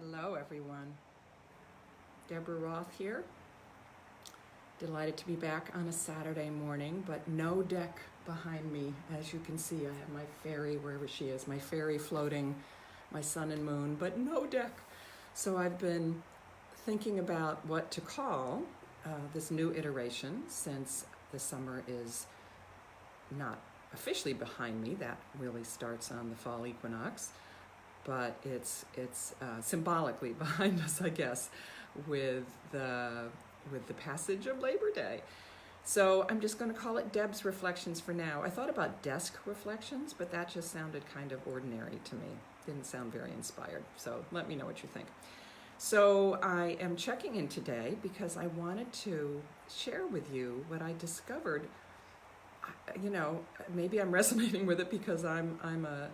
Hello, everyone. Deborah Roth here. Delighted to be back on a Saturday morning, but no deck behind me. As you can see, I have my fairy, wherever she is, my fairy floating, my sun and moon, but no deck. So I've been thinking about what to call this new iteration, since the summer is not officially behind me. That really starts on the fall equinox. But it's symbolically behind us, I guess, with the passage of Labor Day. So I'm just going to call it Deb's Reflections for now. I thought about desk reflections, but that just sounded kind of ordinary to me. Didn't sound very inspired. So let me know what you think. So I am checking in today because I wanted to share with you what I discovered. You know, maybe I'm resonating with it because I'm a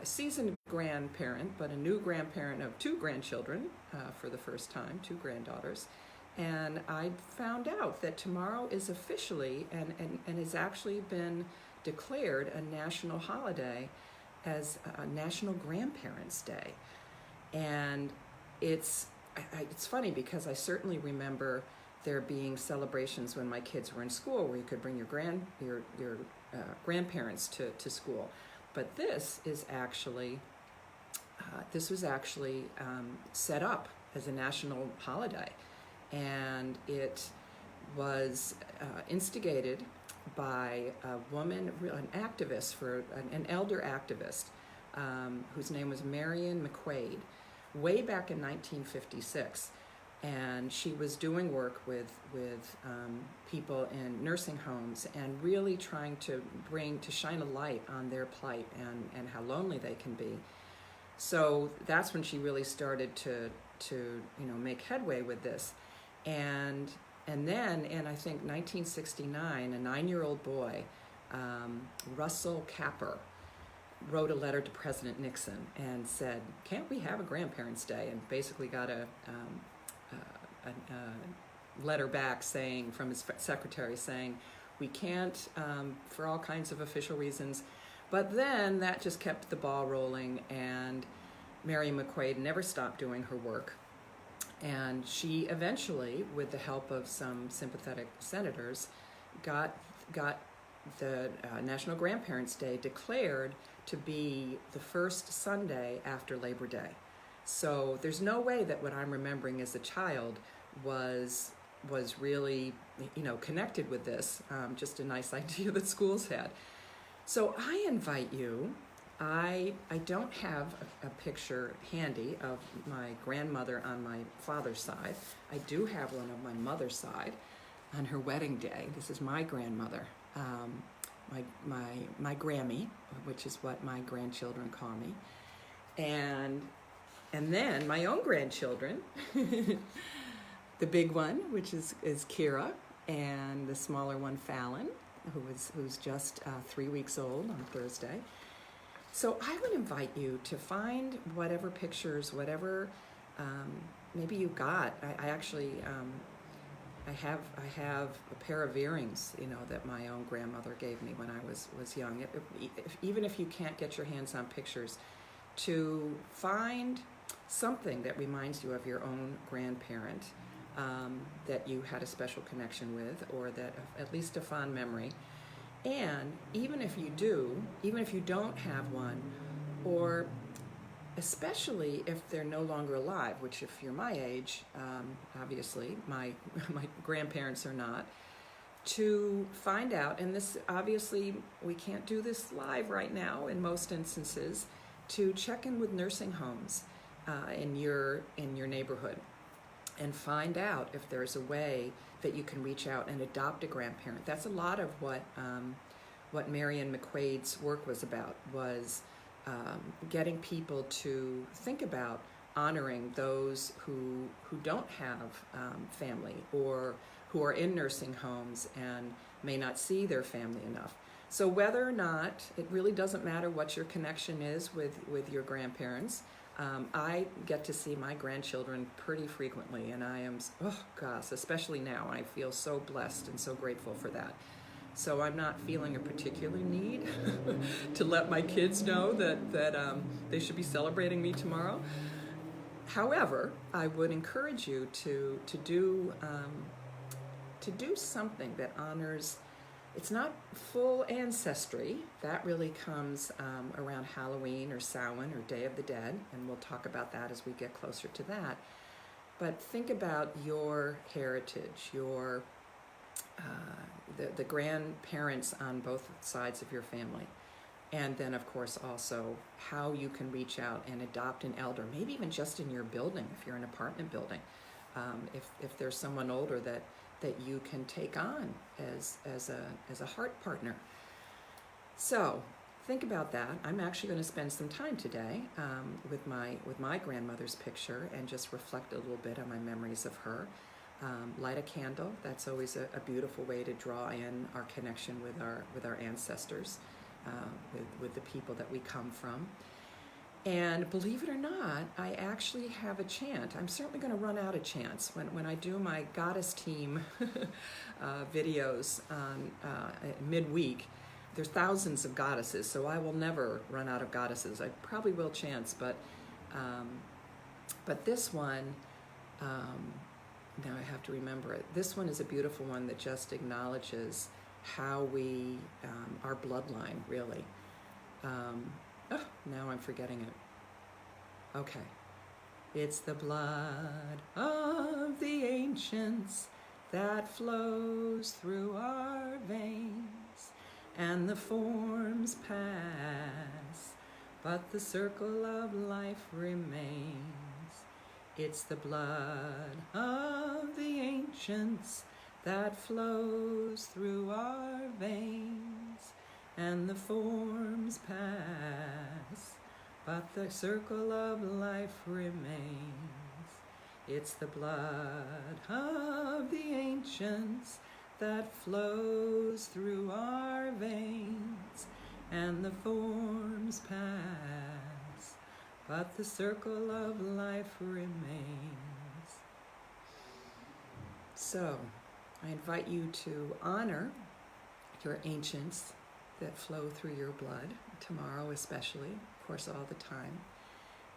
seasoned grandparent, but a new grandparent of two grandchildren for the first time, two granddaughters. And I found out that tomorrow is officially and has actually been declared a national holiday as National Grandparents' Day. And it's funny because I certainly remember there being celebrations when my kids were in school where you could bring your grandparents to school. But this was actually set up as a national holiday, and it was instigated by a woman, an activist an elder activist, whose name was Marion McQuaid, way back in 1956. And she was doing work with people in nursing homes and really trying to shine a light on their plight and how lonely they can be. So that's when she really started to make headway with this. And then in, I think, 1969, a 9-year-old boy, Russell Capper, wrote a letter to President Nixon and said, "Can't we have a Grandparents' Day?" And basically got a letter back saying, from his secretary, saying, "We can't for all kinds of official reasons." But then that just kept the ball rolling, and Marion McQuaid never stopped doing her work. And she eventually, with the help of some sympathetic senators, got the National Grandparents' Day declared to be the first Sunday after Labor Day. So there's no way that what I'm remembering as a child was really, connected with this. Just a nice idea that schools had. So I invite you. I don't have a picture handy of my grandmother on my father's side. I do have one of my mother's side on her wedding day. This is my grandmother, my Grammy, which is what my grandchildren call me, and then my own grandchildren, the big one, which is Kira, and the smaller one, Fallon, who's just 3 weeks old on Thursday. So I would invite you to find whatever pictures, whatever maybe you got. I actually I have a pair of earrings, that my own grandmother gave me when I was young. Even if you can't get your hands on pictures, to find something that reminds you of your own grandparent that you had a special connection with, or that at least a fond memory. And even if you don't have one, or especially if they're no longer alive, which if you're my age, obviously my grandparents are not, to find out, and this obviously we can't do this live right now in most instances, to check in with nursing homes in your neighborhood and find out if there's a way that you can reach out and adopt a grandparent. That's a lot of what Marion McQuaid's work was about, was getting people to think about honoring those who don't have family, or who are in nursing homes and may not see their family enough. So whether or not, it really doesn't matter what your connection is with your grandparents. I get to see my grandchildren pretty frequently, and I am, especially now, I feel so blessed and so grateful for that. So I'm not feeling a particular need to let my kids know that they should be celebrating me tomorrow. However, I would encourage you to do something that honors. It's not full ancestry. That really comes around Halloween or Samhain or Day of the Dead, and we'll talk about that as we get closer to that. But think about your heritage, your the grandparents on both sides of your family. And then, of course, also how you can reach out and adopt an elder, maybe even just in your building, if you're an apartment building. If there's someone older that you can take on as a heart partner. So think about that. I'm actually going to spend some time today with my grandmother's picture and just reflect a little bit on my memories of her. Light a candle. That's always a beautiful way to draw in our connection with our ancestors, with the people that we come from. And believe it or not, I actually have a chant. I'm certainly going to run out of chants when I do my goddess team videos on midweek. There's thousands of goddesses, so I will never run out of goddesses. I probably will chants, but this one, now I have to remember it. This one is a beautiful one that just acknowledges how we, our bloodline, really. Now I'm forgetting it. Okay. It's the blood of the ancients that flows through our veins, and the forms pass, but the circle of life remains. It's the blood of the ancients that flows through our veins, and the forms pass, but the circle of life remains. It's the blood of the ancients that flows through our veins, and the forms pass, but the circle of life remains. So, I invite you to honor your ancients that flow through your blood, tomorrow especially, of course all the time,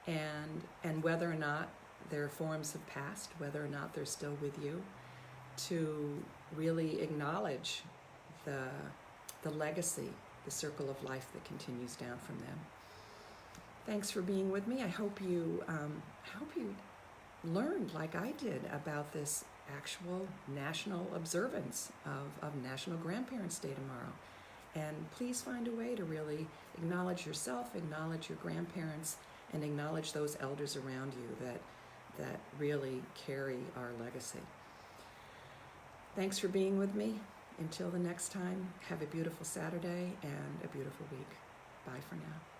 and whether or not their forms have passed, whether or not they're still with you, to really acknowledge the legacy, the circle of life that continues down from them. Thanks for being with me. I hope you learned, like I did, about this actual national observance of National Grandparents' Day tomorrow. And please find a way to really acknowledge yourself, acknowledge your grandparents, and acknowledge those elders around you that really carry our legacy. Thanks for being with me. Until the next time, have a beautiful Saturday and a beautiful week. Bye for now.